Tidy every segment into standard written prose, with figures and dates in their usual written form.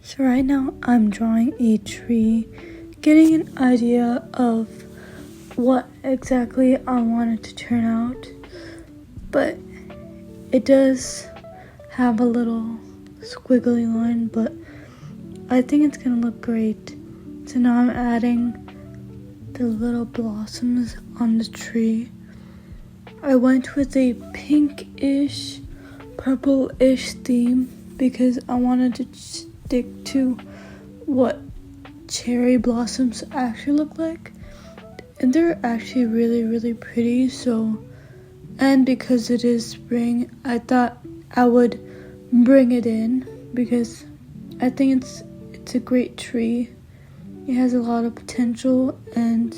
So right now I'm drawing a tree, getting an idea of what exactly I want it to turn out, but it does have a little squiggly line, but I think it's gonna look great. So now I'm adding the little blossoms on the tree. I went with a pinkish, purple-ish theme because I wanted to stick to what cherry blossoms actually look like, and they're actually really pretty. So, and because it is spring, I thought I would bring it in because I think it's a great tree. It has a lot of potential, and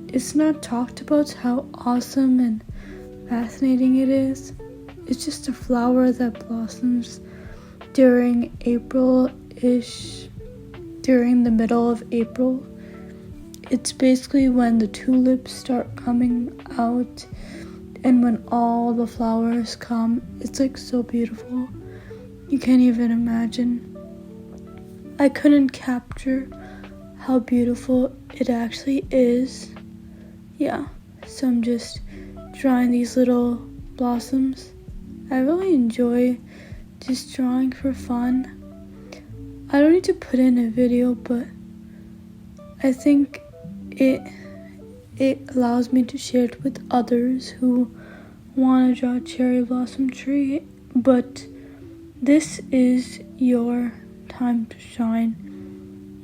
it's not talked about how awesome and fascinating it is. It's just a flower that blossoms during April-ish, during the middle of April. It's basically when the tulips start coming out and when all the flowers come. It's like so beautiful. You can't even imagine. I couldn't capture how beautiful it actually is. Yeah, so I'm just drawing these little blossoms. I really enjoy just drawing for fun. I don't need to put in a video, but I think it allows me to share it with others who want to draw a cherry blossom tree. But this is your time to shine.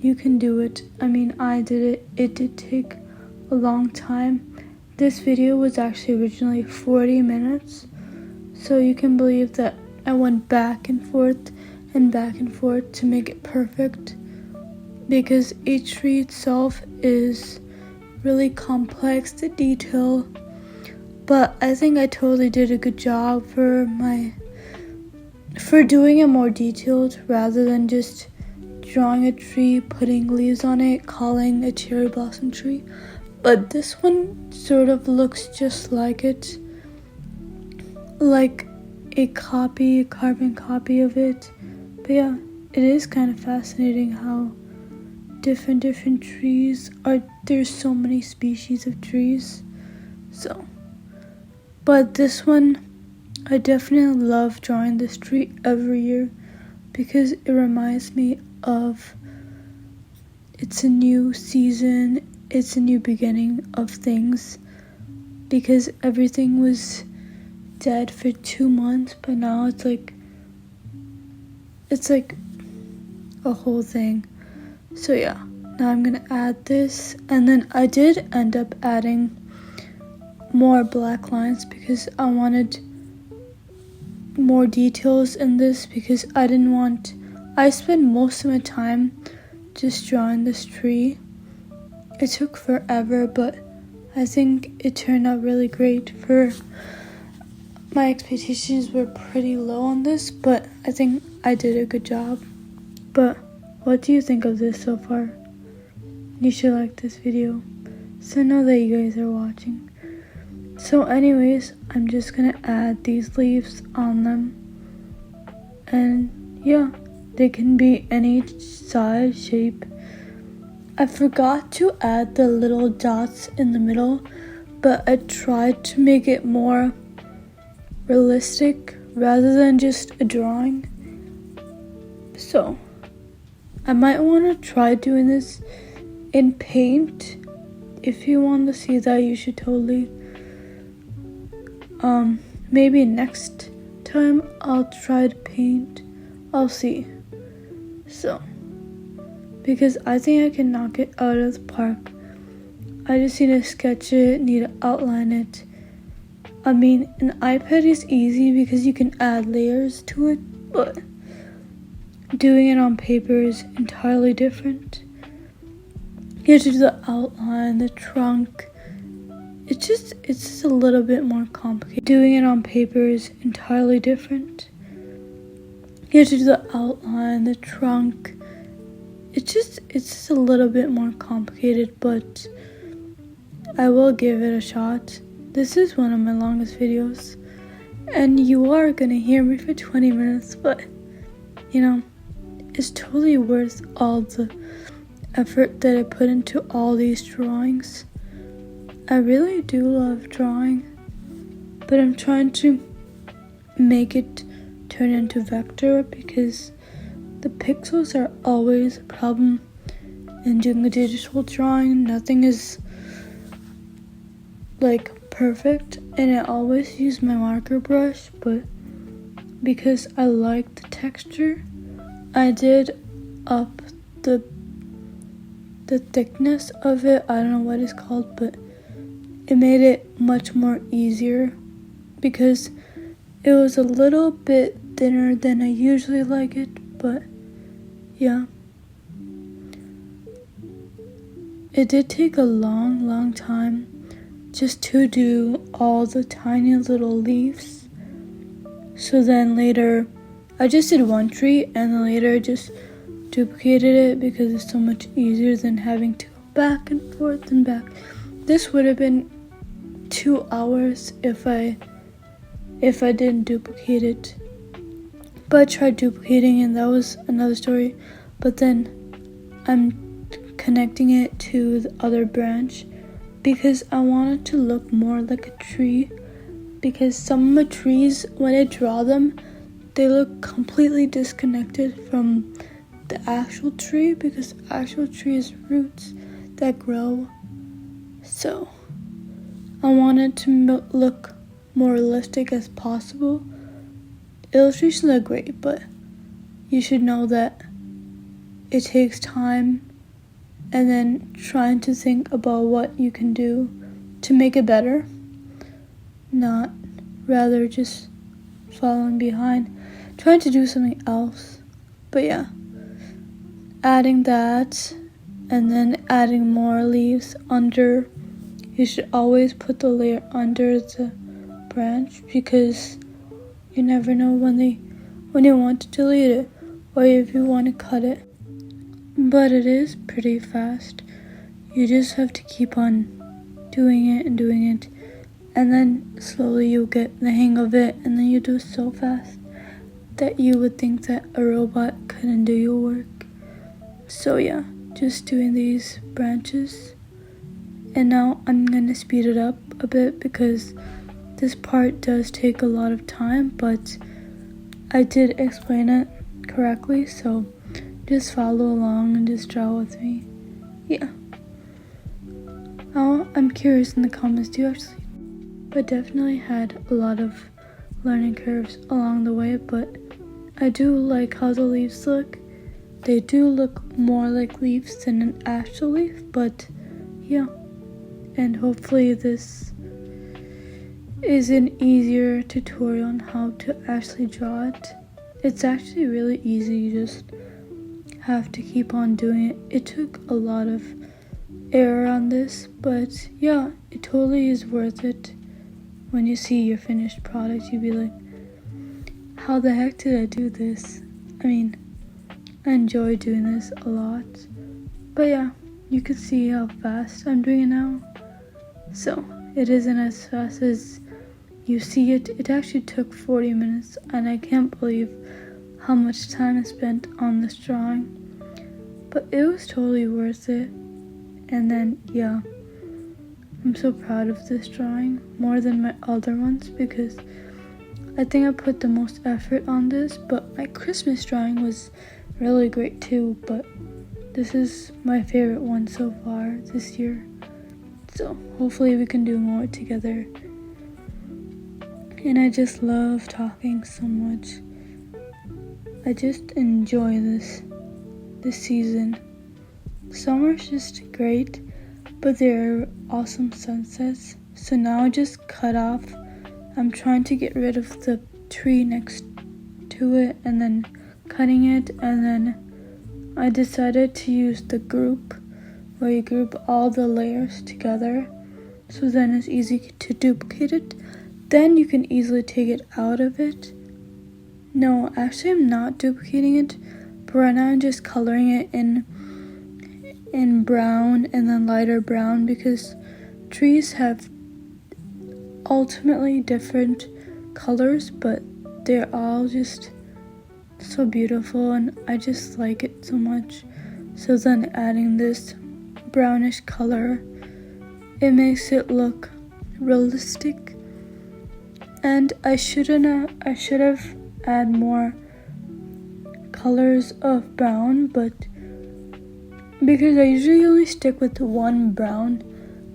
You can do it. I mean, I did it. It did take a long time. This video was actually originally 40 minutes, so you can believe that I went back and forth to make it perfect, because each tree itself is really complex to detail, but I think I totally did a good job for doing it more detailed rather than just drawing a tree, putting leaves on it, calling a cherry blossom tree. But this one sort of looks just like it, like a carbon copy of it. But yeah, it is kind of fascinating how different trees are. There's so many species of trees. So, but this one, I definitely love drawing this tree every year because it reminds me of it's a new season, it's a new beginning of things, because everything was dead for 2 months, but now it's like a whole thing. So yeah, now I'm gonna add this, and then I did end up adding more black lines because I wanted more details in this, because I spent most of my time just drawing this tree. It took forever, but I think it turned out really great. For my expectations were pretty low on this, but I think I did a good job. But what do you think of this so far? You should like this video, so I know that you guys are watching. So anyways, I'm just gonna add these leaves on them, and yeah, they can be any size, shape. I forgot to add the little dots in the middle, but I tried to make it more realistic rather than just a drawing. So I might want to try doing this in paint. If you want to see that, you should totally. Maybe next time I'll try to paint. I'll see. So, because I think I can knock it out of the park. I just need to sketch it, need to outline it. I mean, an iPad is easy because you can add layers to it, but doing it on paper is entirely different. You have to do the outline, the trunk. It's just a little bit more complicated. Doing it on paper is entirely different. You have to do the outline, the trunk. It's just a little bit more complicated, but I will give it a shot. This is one of my longest videos, and you are gonna hear me for 20 minutes, but you know, it's totally worth all the effort that I put into all these drawings. I really do love drawing, but I'm trying to make it turn into vector because the pixels are always a problem in doing a digital drawing. Nothing is like perfect, and I always use my marker brush, but because I like the texture, I did up the thickness of it. I don't know what it's called, but it made it much more easier because it was a little bit thinner than I usually like it, but yeah. It did take a long time just to do all the tiny little leaves. So then later, I just did one tree, and then later I just duplicated it because it's so much easier than having to go back and forth and back. This would have been 2 hours if I didn't duplicate it. But I tried duplicating it, and that was another story. But then I'm connecting it to the other branch because I want it to look more like a tree. Because some of my trees, when I draw them, they look completely disconnected from the actual tree because the actual tree is roots that grow. So I want it to look more realistic as possible. Illustrations are great, but you should know that it takes time and then trying to think about what you can do to make it better, not rather just following behind, trying to do something else. But yeah, adding that and then adding more leaves under. You should always put the layer under the branch because you never know when you want to delete it or if you want to cut it. But it is pretty fast. You just have to keep on doing it, and then slowly you'll get the hang of it, and then you do it so fast that you would think that a robot couldn't do your work. So yeah, just doing these branches. And now I'm gonna speed it up a bit because this part does take a lot of time, but I did explain it correctly, so just follow along and just draw with me. Yeah. Now I'm curious in the comments, do you actually? But definitely had a lot of learning curves along the way, but I do like how the leaves look. They do look more like leaves than an actual leaf, but yeah. And hopefully this is an easier tutorial on how to actually draw it. It's actually really easy, you just have to keep on doing it. It took a lot of error on this, but yeah, it totally is worth it. When you see your finished product, you'll be like, how the heck did I do this? I mean, I enjoy doing this a lot. But yeah, you can see how fast I'm doing it now. So it isn't as fast as you see it. It actually took 40 minutes, and I can't believe how much time I spent on this drawing. But it was totally worth it. And then, yeah, I'm so proud of this drawing, more than my other ones, because I think I put the most effort on this. But my Christmas drawing was really great too, but this is my favorite one so far this year. So hopefully we can do more together. And I just love talking so much. I just enjoy this season. Summer's just great, but there are awesome sunsets. So now I just cut off. I'm trying to get rid of the tree next to it and then cutting it, and then I decided to use the group where you group all the layers together, so then it's easy to duplicate it. Then you can easily take it out of it. No, actually I'm not duplicating it, but right now I'm just coloring it in brown and then lighter brown, because trees have ultimately different colors, but they're all just so beautiful, and I just like it so much. So then adding this brownish color, it makes it look realistic. And I should have add more colors of brown, but because I usually only stick with one brown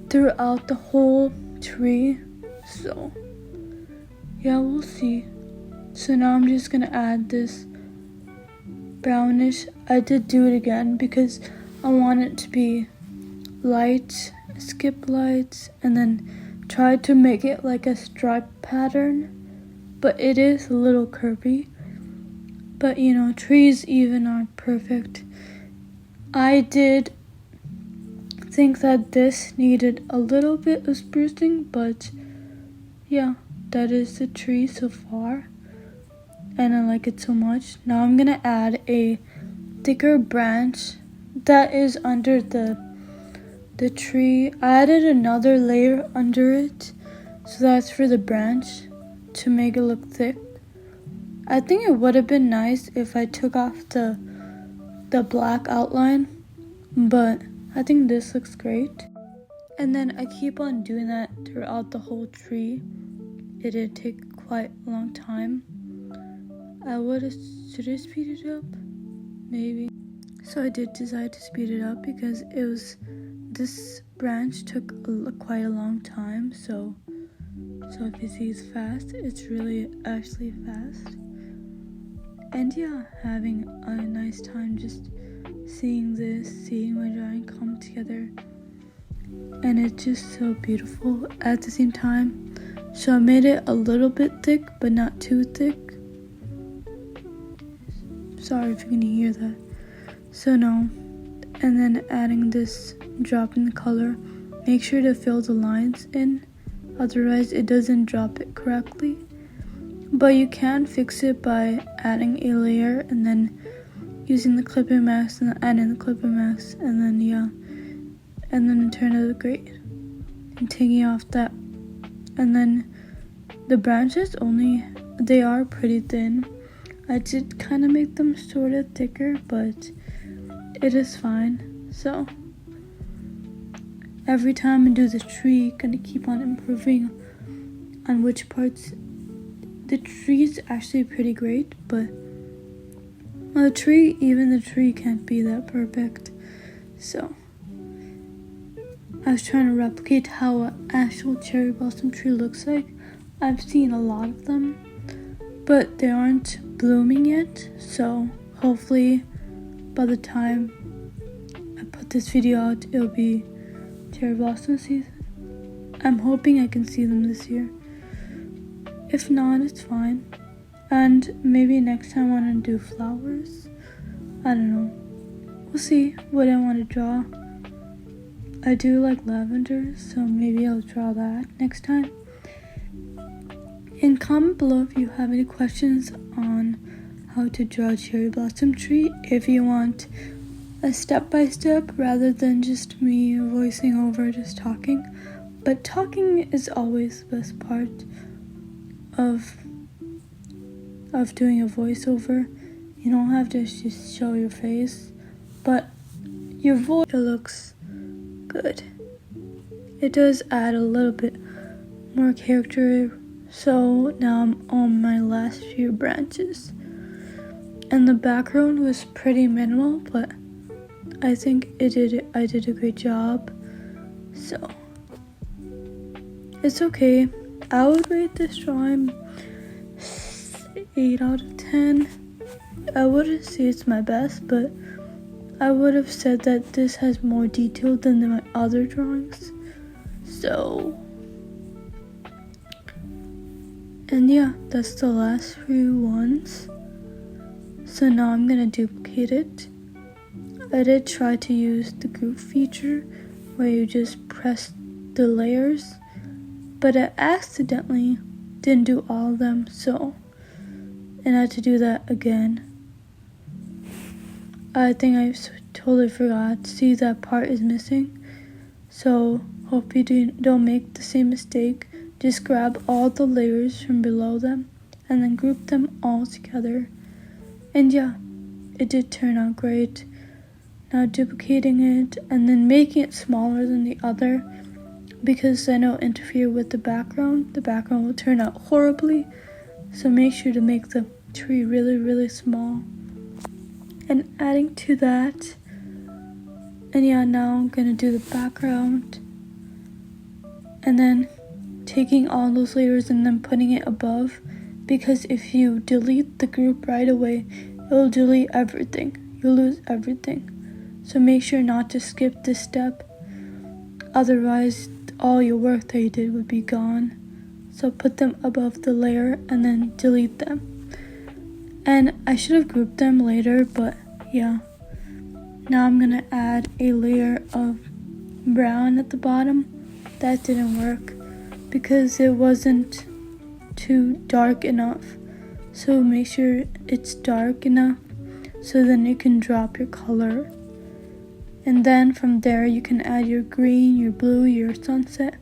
throughout the whole tree, so yeah, we'll see. So now I'm just gonna add this brownish. I did do it again because I want it to be light, skip lights, and then try to make it like a stripe pattern, but it is a little curvy. But you know, trees even aren't perfect. I did think that this needed a little bit of sprucing, but yeah, that is the tree so far, and I like it so much. Now I'm gonna add a thicker branch that is under the tree. I added another layer under it, so that's for the branch to make it look thick. I think it would have been nice if I took off the black outline, but I think this looks great. And then I keep on doing that throughout the whole tree. It did take quite a long time. Should I speed it up? Maybe. So I did decide to speed it up because this branch took quite a long time. So if you see it's fast, it's really actually fast. And yeah, having a nice time just seeing my drawing come together. And it's just so beautiful at the same time. So I made it a little bit thick, but not too thick. Sorry if you can hear that. So no. And then adding this drop in the color. Make sure to fill the lines in, otherwise it doesn't drop it correctly. But you can fix it by adding a layer and then using the clipping mask and adding the clipping mask, and then yeah, and then it turned out great. And taking off that, and then the branches they are pretty thin. I did kind of make them sort of thicker, but it is fine. So every time I do the tree, gonna keep on improving on which parts. The tree is actually pretty great, but the tree can't be that perfect. So I was trying to replicate how an actual cherry blossom tree looks like. I've seen a lot of them, but they aren't blooming yet. So hopefully by the time I put this video out, it'll be cherry blossom season. I'm hoping I can see them this year. If not, it's fine. And maybe next time I want to do flowers. I don't know. We'll see what I want to draw. I do like lavender, so maybe I'll draw that next time. And comment below if you have any questions on how to draw a cherry blossom tree. If you want a step-by-step rather than just me voicing over just talking. But talking is always the best part of doing a voiceover. You don't have to just show your face, but your voice looks good. It does add a little bit more character. So now I'm on my last few branches, and the background was pretty minimal, but I think I did a great job. So it's okay. I would rate this drawing 8 out of 10. I wouldn't say it's my best, but I would have said that this has more detail than my other drawings. So, and yeah, that's the last few ones. So now I'm gonna duplicate it. I did try to use the group feature where you just press the layers, but I accidentally didn't do all of them, and I had to do that again. I think I totally forgot. See, that part is missing. So hope you don't make the same mistake. Just grab all the layers from below them and then group them all together. And yeah, it did turn out great. Now duplicating it and then making it smaller than the other, because then it'll interfere with the background. The background will turn out horribly, so make sure to make the tree really, really small. And adding to that, and yeah, now I'm gonna do the background, and then taking all those layers and then putting it above, because if you delete the group right away, it'll delete everything. You'll lose everything. So make sure not to skip this step, otherwise all your work that you did would be gone. So put them above the layer and then delete them. And I should have grouped them later, but yeah. Now I'm gonna add a layer of brown at the bottom. That didn't work because it wasn't too dark enough. So make sure it's dark enough so then you can drop your color. And then from there you can add your green, your blue, your sunset,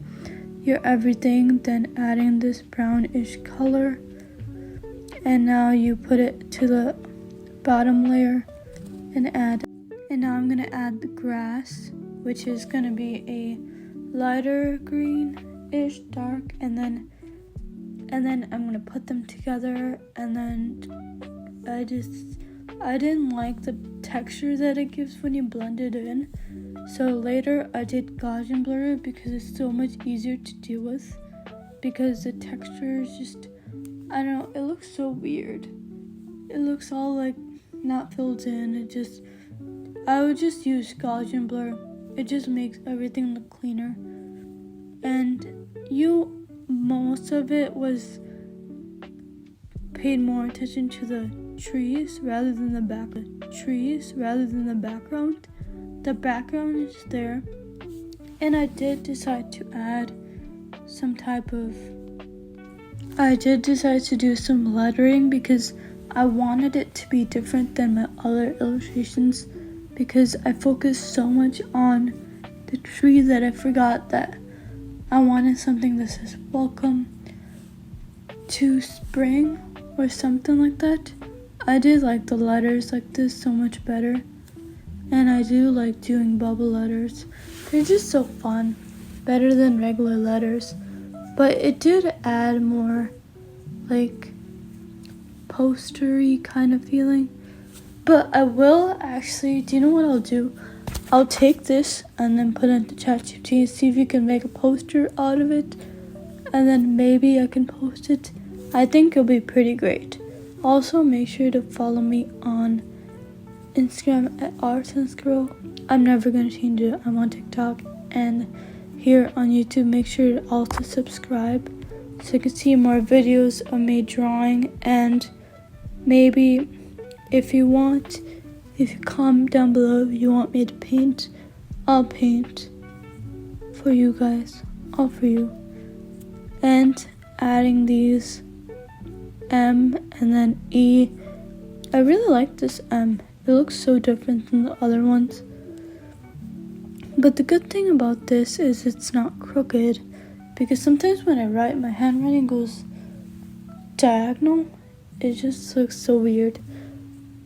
your everything, then adding this brownish color. And now you put it to the bottom layer and add. And now I'm gonna add the grass, which is gonna be a lighter greenish dark, and then I'm gonna put them together. And then I didn't like the texture that it gives when you blend it in, so later I did Gaussian blur because it's so much easier to deal with, because the texture is just, I don't know, it looks so weird. It looks all like not filled in. I would just use Gaussian blur. It just makes everything look cleaner. And most of it was paid more attention to the trees rather than the background. The background is there, and I did decide to do some lettering because I wanted it to be different than my other illustrations, because I focused so much on the tree that I forgot that I wanted something that says welcome to spring or something like that. I did like the letters like this so much better, and I do like doing bubble letters. They're just so fun, better than regular letters. But it did add more like postery kind of feeling. But I will actually, do you know what I'll do? I'll take this and then put it into ChatGPT and see if you can make a poster out of it, and then maybe I can post it. I think it'll be pretty great. Also, make sure to follow me on Instagram at ArtSense Girl. I'm never going to change it. I'm on TikTok. And here on YouTube, make sure to also subscribe so you can see more videos of me drawing. And maybe if you comment down below if you want me to paint, I'll paint for you guys. All for you. And adding these M and then E. I really like this M. It looks so different than the other ones. But the good thing about this is it's not crooked, because sometimes when I write, my handwriting goes diagonal. It just looks so weird.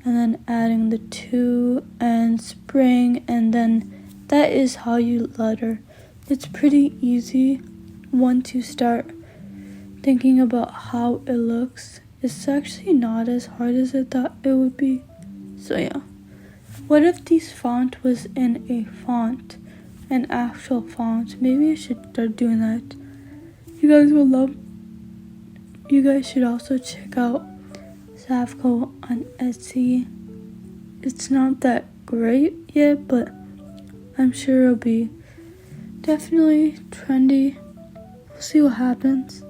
And then adding the 2 and spring, and then that is how you letter. It's pretty easy once you start thinking about how it looks. It's actually not as hard as I thought it would be. So yeah. What if this font was in a font? An actual font? Maybe I should start doing that. You guys should also check out Savco on Etsy. It's not that great yet, but I'm sure it'll be definitely trendy. We'll see what happens.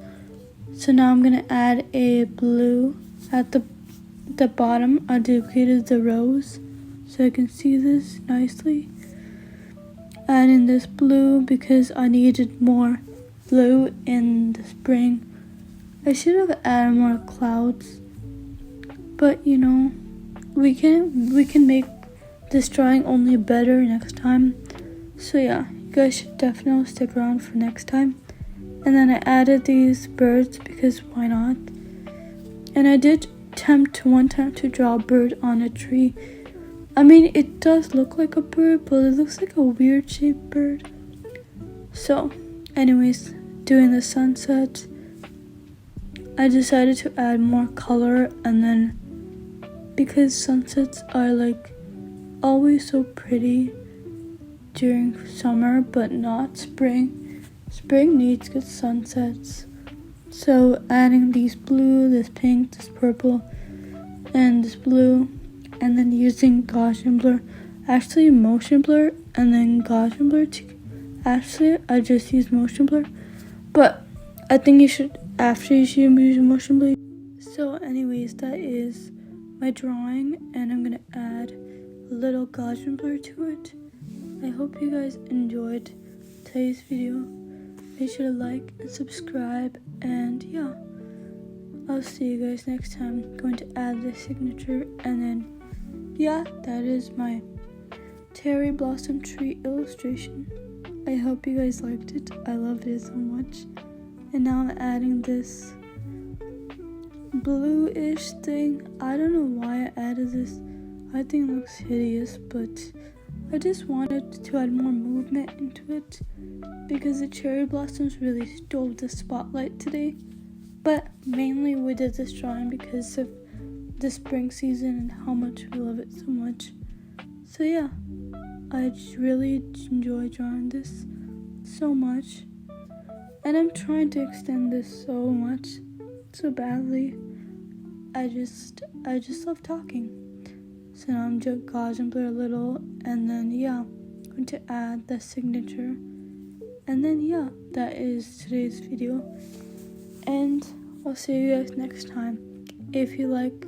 So now I'm gonna add a blue at the bottom. I duplicated the rose so I can see this nicely. Adding this blue because I needed more blue in the spring. I should have added more clouds, but you know, we can make this drawing only better next time. So yeah, you guys should definitely stick around for next time. And then I added these birds because why not? And I did attempt one time to draw a bird on a tree. I mean, it does look like a bird, but it looks like a weird shaped bird. So, anyways, doing the sunset, I decided to add more color, and then because sunsets are like always so pretty during summer but not spring. Spring needs good sunsets. So adding these blue, this pink, this purple, and this blue, and then using Gaussian blur, actually motion blur, and then Gaussian blur. Actually, I just use motion blur, but I think you should use motion blur. So anyways, that is my drawing, and I'm gonna add a little Gaussian blur to it. I hope you guys enjoyed today's video. Make sure to like and subscribe, and yeah, I'll see you guys next time. I'm going to add the signature, and then yeah, that is my cherry blossom tree illustration. I hope you guys liked it. I loved it so much. And now I'm adding this bluish thing. I don't know why I added this. I think it looks hideous, but I just wanted to add more movement into it because the cherry blossoms really stole the spotlight today. But mainly we did this drawing because of the spring season and how much we love it so much. So yeah, I just really enjoy drawing this so much. And I'm trying to extend this so much, so badly. I just love talking. So now I'm just Gaussian blur a little, and then yeah, I'm going to add the signature. And then yeah, that is today's video. And I'll see you guys next time. If you like